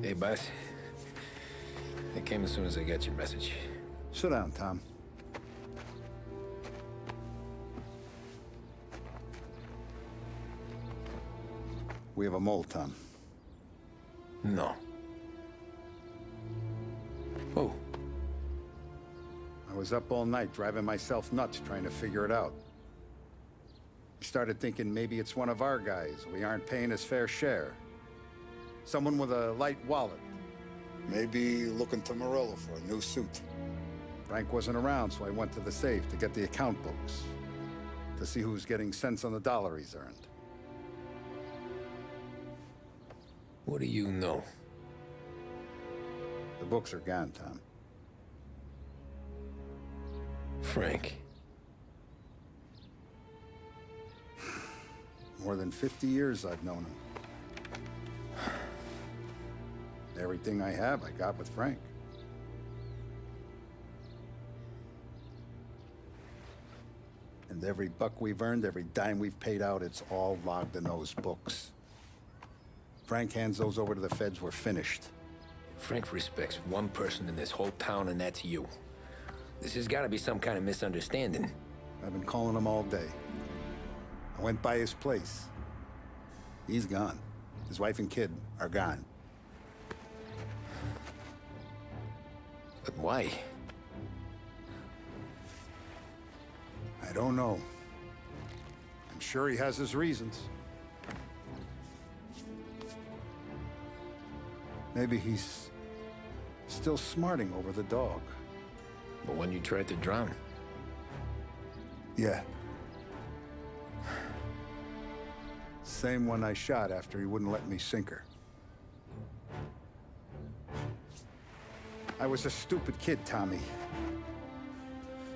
Hey, boss. I came as soon as I got your message. Sit down, Tom. We have a mole, Tom. No. Oh. I was up all night driving myself nuts trying to figure it out. I started thinking maybe it's one of our guys. We aren't paying his fair share. Someone with a light wallet. Maybe looking to Morello for a new suit. Frank wasn't around, so I went to the safe to get the account books. To see who's getting cents on the dollar he's earned. What do you know? The books are gone, Tom. Frank. More than 50 years I've known him. Everything I have, I got with Frank. And every buck we've earned, every dime we've paid out, it's all logged in those books. Frank hands those over to the feds, we're finished. Frank respects one person in this whole town, and that's you. This has got to be some kind of misunderstanding. I've been calling him all day. I went by his place. He's gone. His wife and kid are gone. But why? I don't know. I'm sure he has his reasons. Maybe he's still smarting over the dog. The one you tried to drown? Yeah. Same one I shot after he wouldn't let me sink her. I was a stupid kid, Tommy.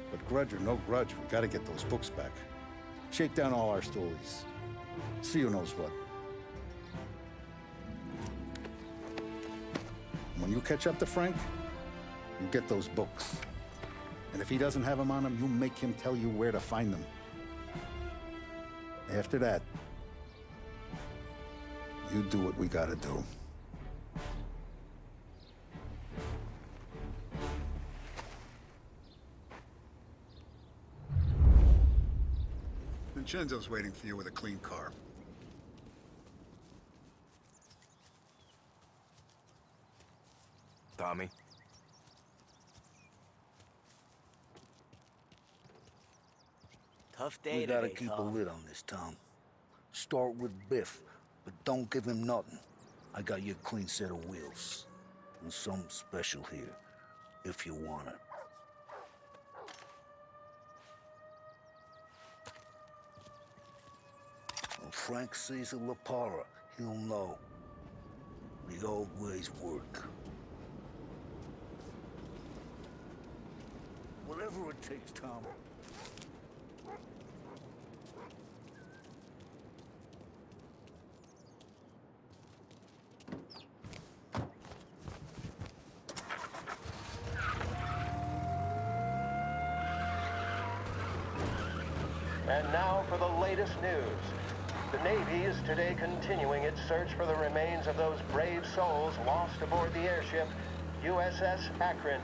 But grudge or no grudge, we gotta get those books back. Shake down all our stories. See who knows what. When you catch up to Frank, you get those books. And if he doesn't have them on him, you make him tell you where to find them. After that, you do what we gotta do. Vincenzo's waiting for you with a clean car. Tommy? Tough day We gotta today, keep a Tom. lid on this town. Start with Biff, but don't give him nothing. I got you a clean set of wheels. And something special here, if you want it. When Frank sees a La Parra, he'll know. The old ways work. Whatever it takes, Tom. And now for the latest news. The Navy is today continuing its search for the remains of those brave souls lost aboard the airship USS Akron.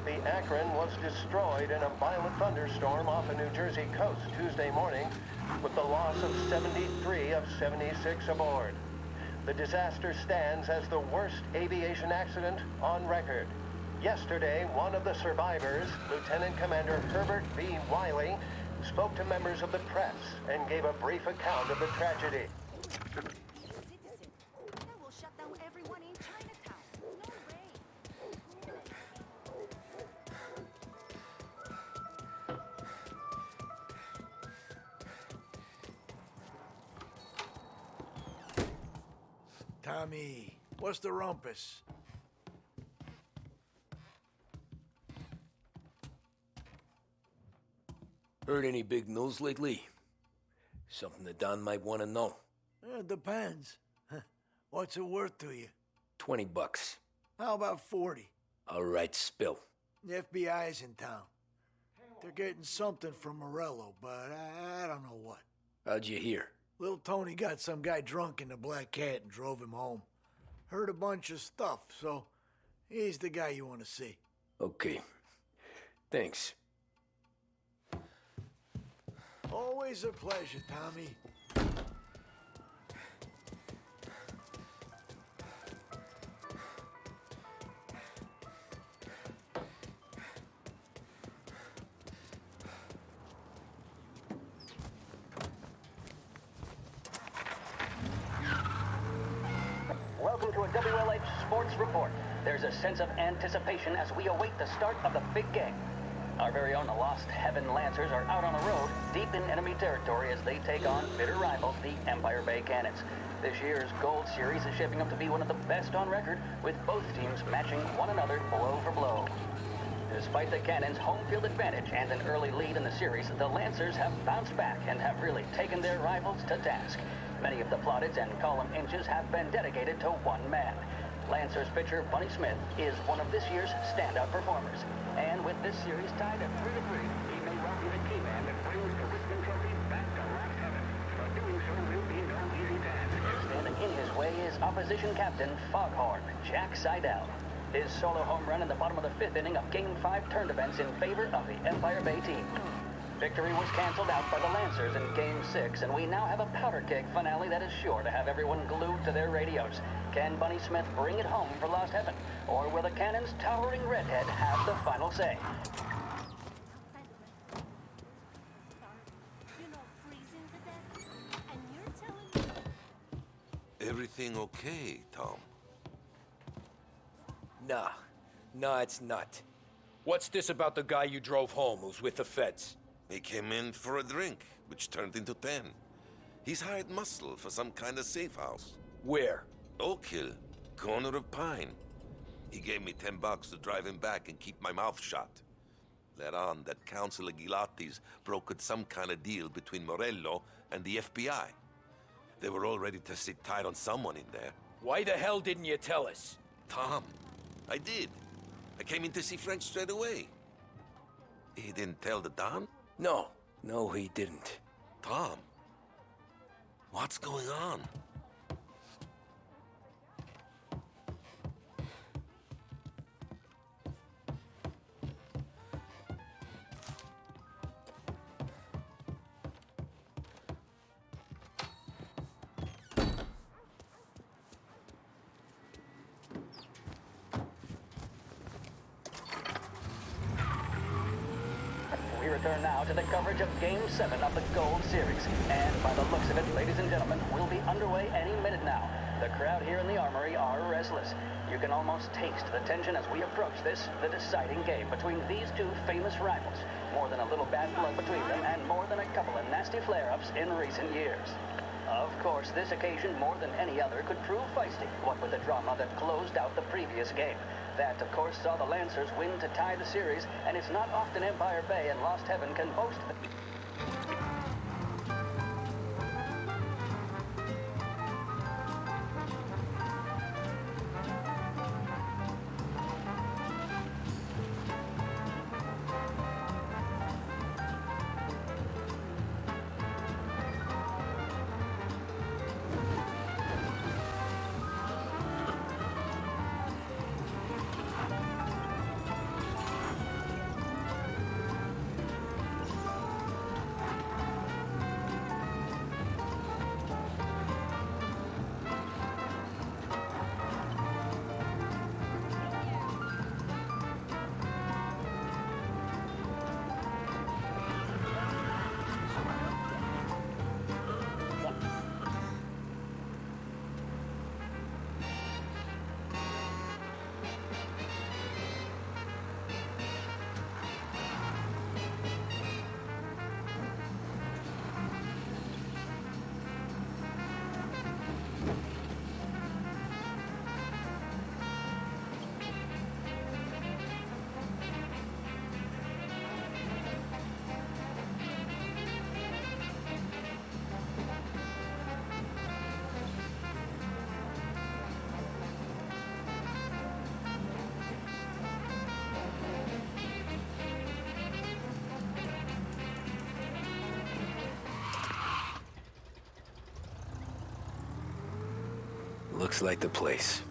The Akron was destroyed in a violent thunderstorm off the New Jersey coast Tuesday morning, with the loss of 73 of 76 aboard. The disaster stands as the worst aviation accident on record. Yesterday, one of the survivors, Lieutenant Commander Herbert B. Wiley, spoke to members of the press and gave a brief account of the tragedy. Tommy, what's the rumpus? Heard any big news lately? Something that Don might want to know. It depends. What's it worth to you? $20. How about 40? All right, spill. The FBI's in town. They're getting something from Morello, but I don't know what. How'd you hear? Little Tony got some guy drunk in the Black Cat and drove him home. heard a bunch of stuff, so he's the guy you want to see. Okay. Thanks. Always a pleasure, Tommy. Welcome to a WLH Sports Report. There's a sense of anticipation as we await the start of the big game. Our very own Lost Heaven Lancers are out on the road, deep in enemy territory as they take on bitter rivals, the Empire Bay Cannons. This year's Gold Series is shaping up to be one of the best on record, with both teams matching one another blow for blow. Despite the Cannons' home field advantage and an early lead in the series, the Lancers have bounced back and have really taken their rivals to task. Many of the plaudits and column inches have been dedicated to one man. Lancers pitcher Bunny Smith is one of this year's standout performers. And with this series tied at 3-3, he may well be the key man that brings the Wisdom Trophy back to Lost Heaven. But doing so will be no easy task. Standing in his way is opposition captain Foghorn, Jack Seidel. His solo home run in the bottom of the 5th inning of Game 5 turned events in favor of the Empire Bay team. Victory was canceled out by the Lancers in Game 6, and we now have a powder keg finale that is sure to have everyone glued to their radios. Can Bunny Smith bring it home for Lost Heaven, or will the Cannon's towering redhead have the final say? Everything okay, Tom? Nah, it's not. What's this about the guy you drove home who's with the feds? He came in for a drink, which turned into 10. He's hired muscle for some kind of safe house. Where? Oak Hill, corner of Pine. He gave me $10 to drive him back and keep my mouth shut. Let on that Councilor Gilatti's brokered some kind of deal between Morello and the FBI. They were all ready to sit tight on someone in there. Why the hell didn't you tell us? Tom, I did. I came in to see Frank straight away. He didn't tell the Don? No, he didn't. Tom, what's going on? We return now to the coverage of Game 7 of the Gold Series. And by the looks of it, ladies and gentlemen, we'll be underway any minute now. The crowd here in the Armory are restless. You can almost taste the tension as we approach this, the deciding game between these two famous rivals. More than a little bad blood between them, and more than a couple of nasty flare-ups in recent years. Of course, this occasion, more than any other, could prove feisty, what with the drama that closed out the previous game. That, of course, saw the Lancers win to tie the series, and it's not often Empire Bay and Lost Heaven can boast the... Looks like the place.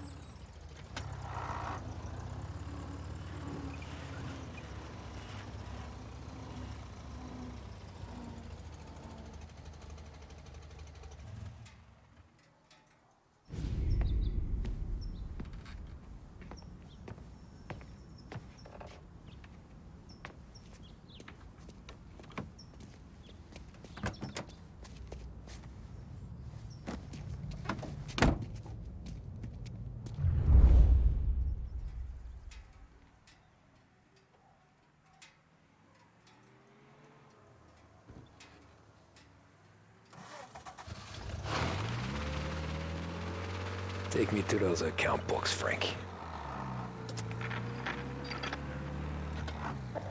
Take me to those account books, Frank.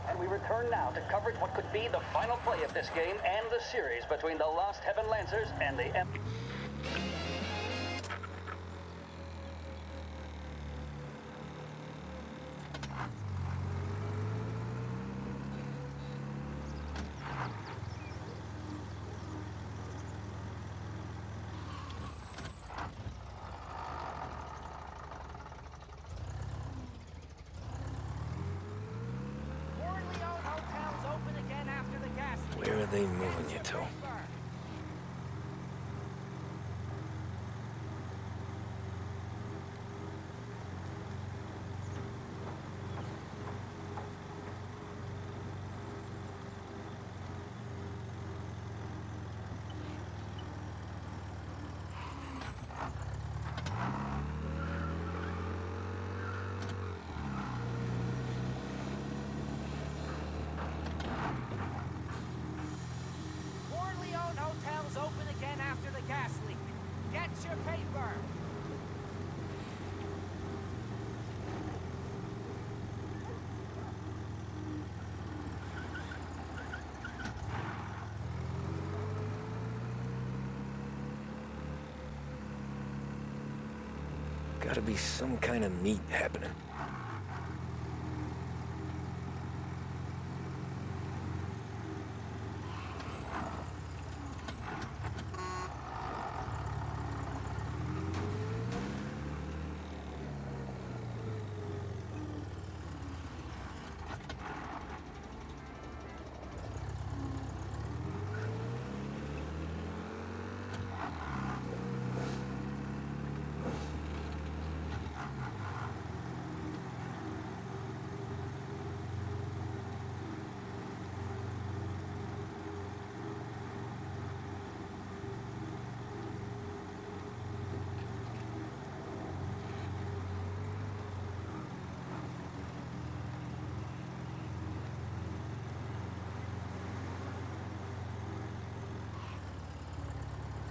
And we return now to coverage what could be the final play of this game and the series between the Lost Heaven Lancers and the Where are they moving you to? Open again after the gas leak. Get your paper! Gotta be some kind of meet happening.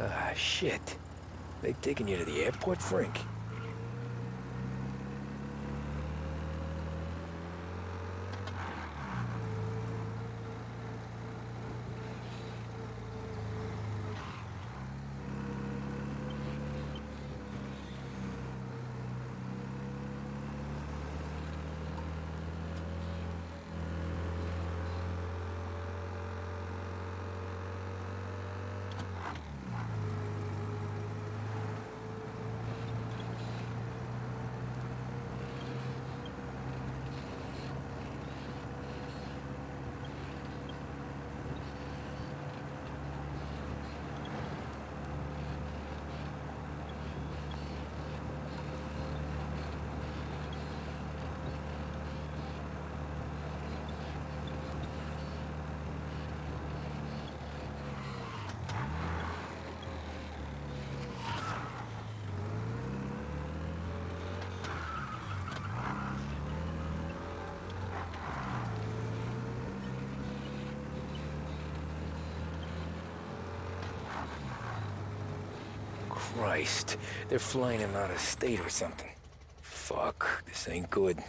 Ah, shit. They taking you to the airport, Frank? Christ, they're flying him out of state or something. Fuck, this ain't good.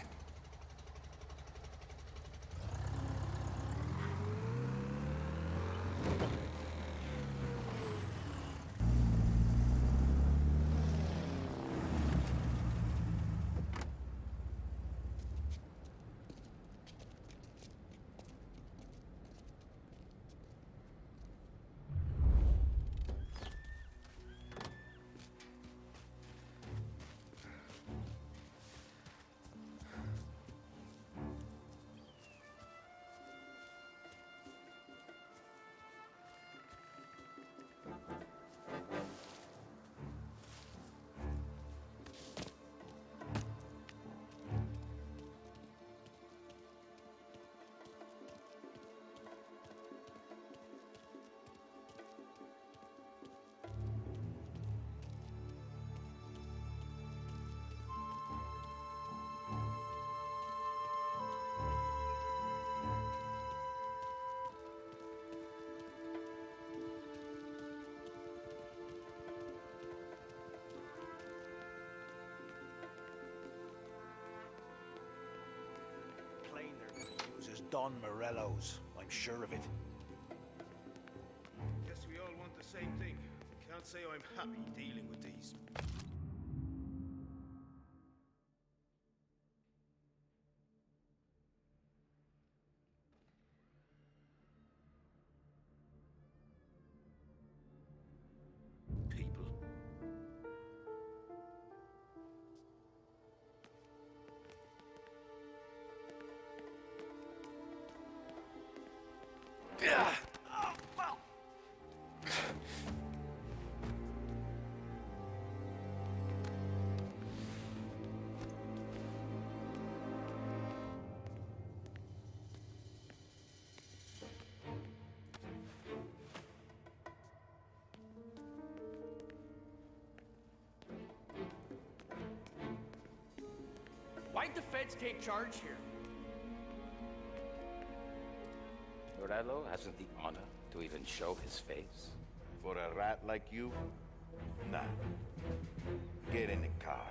Don Morello's. I'm sure of it. Guess we all want the same thing. Can't say I'm happy dealing with these. People. Why'd the feds take charge here? Morello hasn't the honor to even show his face. For a rat like you? Nah. Get in the car.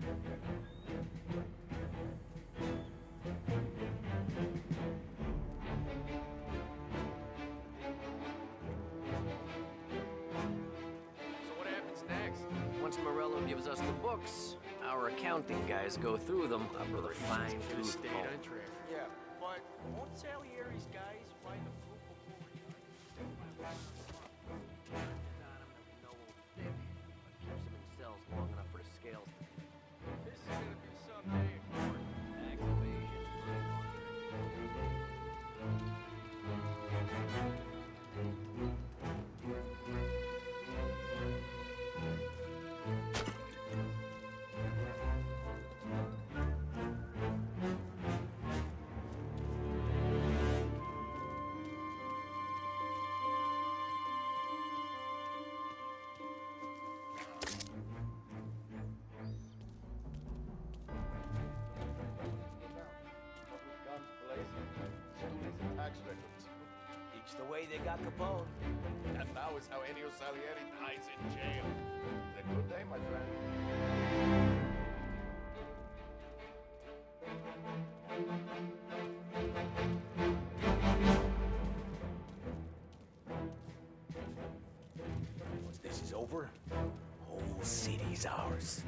So what happens next? Once Morello gives us the books, our accounting guys go through them with a fine-tooth comb. Yeah, but won't Salieri's guys find a fruit before keeps them in cells long enough for the scales to... This is gonna be some day in court. Tax evasion, money It's the way they got Capone. And now is how Ennio Salieri dies in jail. It's a good day, my friend. Once this is over, whole city's ours.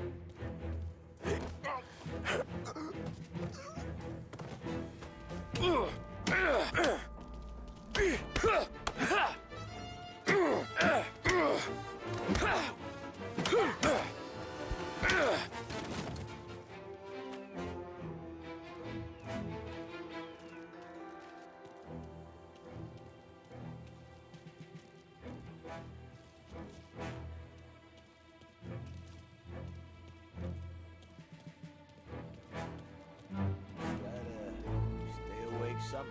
Stay awake somehow.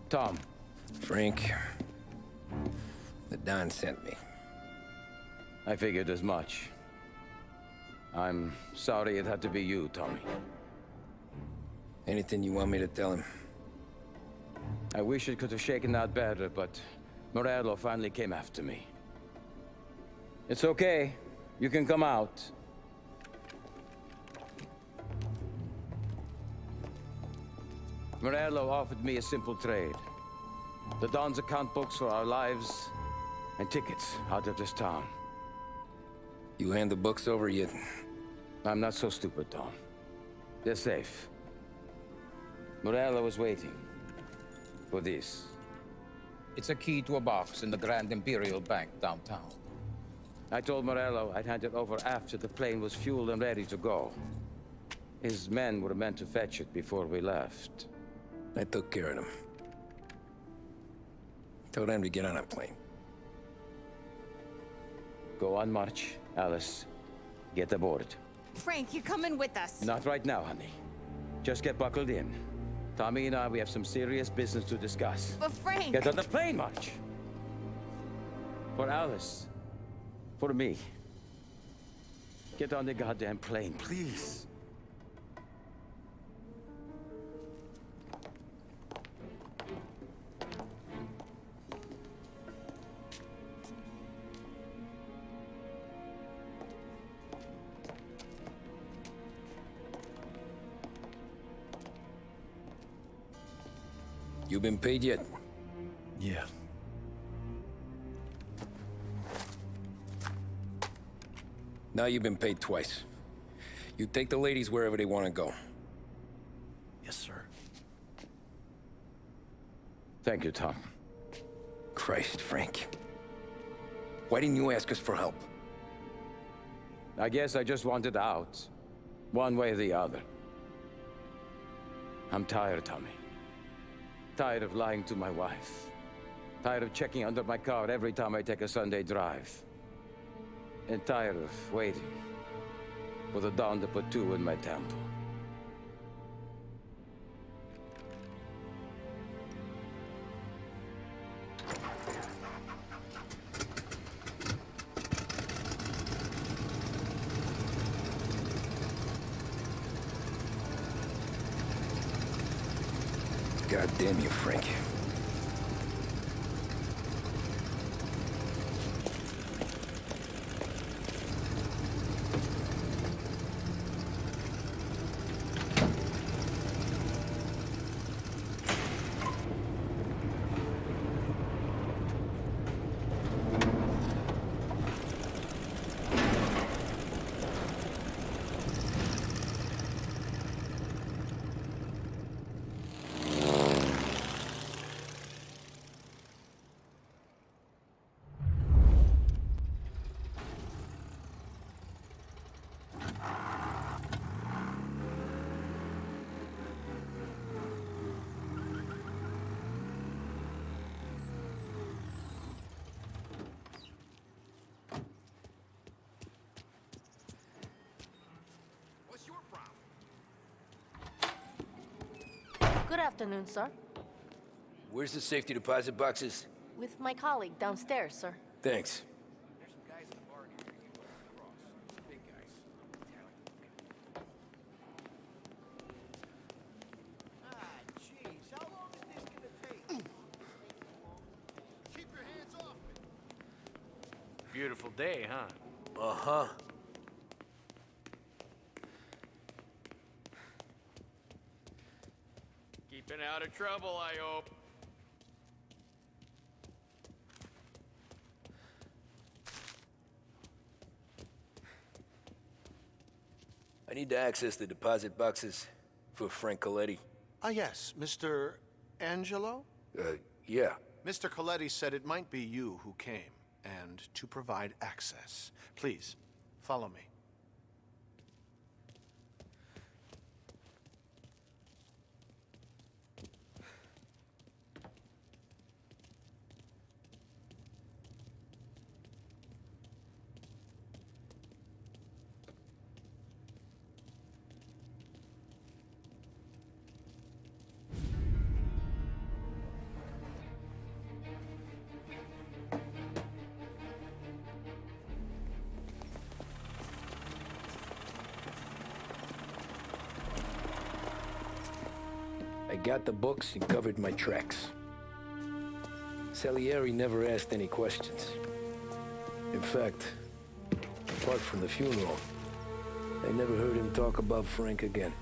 Tom. Frank. The Don sent me. I figured as much. I'm sorry it had to be you, Tommy. Anything you want me to tell him? I wish it could have shaken out better, but Morello finally came after me. It's okay. You can come out. Morello offered me a simple trade. The Don's account books for our lives and tickets out of this town. You hand the books over yet? I'm not so stupid, Tom. They're safe. Morello is waiting for this. It's a key to a box in the Grand Imperial Bank downtown. I told Morello I'd hand it over after the plane was fueled and ready to go. His men were meant to fetch it before we left. I took care of them. Told them to get on a plane. Go on, march. Alice, get aboard. Frank, you're coming with us. Not right now, honey. Just get buckled in. Tommy and I, we have some serious business to discuss. But Frank... Get on the plane, March! For Alice. For me. Get on the goddamn plane, please. You been paid yet? Yeah. Now you've been paid twice. You take the ladies wherever they want to go. Yes, sir. Thank you, Tom. Christ, Frank. Why didn't you ask us for help? I guess I just wanted out. One way or the other. I'm tired, Tommy. Tired of lying to my wife. Tired of checking under my car every time I take a Sunday drive. And tired of waiting for the dawn to put two in my temple. God damn you, Frank. Good afternoon, sir. Where's the safety deposit boxes? With my colleague downstairs, sir. Thanks. Beautiful day, huh? Uh-huh. Keeping out of trouble, I hope. I need to access the deposit boxes for Frank Coletti. Ah, yes, Mr. Angelo? Yeah. Mr. Coletti said it might be you who came, and to provide access. Please, follow me. got the books and covered my tracks. Salieri never asked any questions. In fact, apart from the funeral, I never heard him talk about Frank again.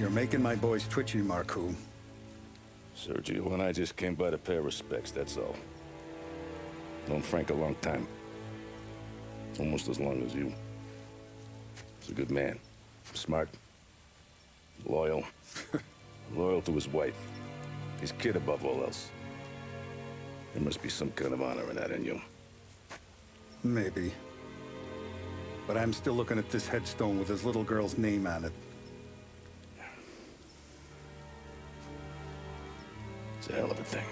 You're making my boys twitchy, Marku. Sergio and I just came by to pay respects, that's all. Known Frank a long time. Almost as long as you. He's a good man. Smart. Loyal. Loyal to his wife. His kid above all else. There must be some kind of honor in that in you. Maybe. But I'm still looking at this headstone with his little girl's name on it. It's a hell of a thing.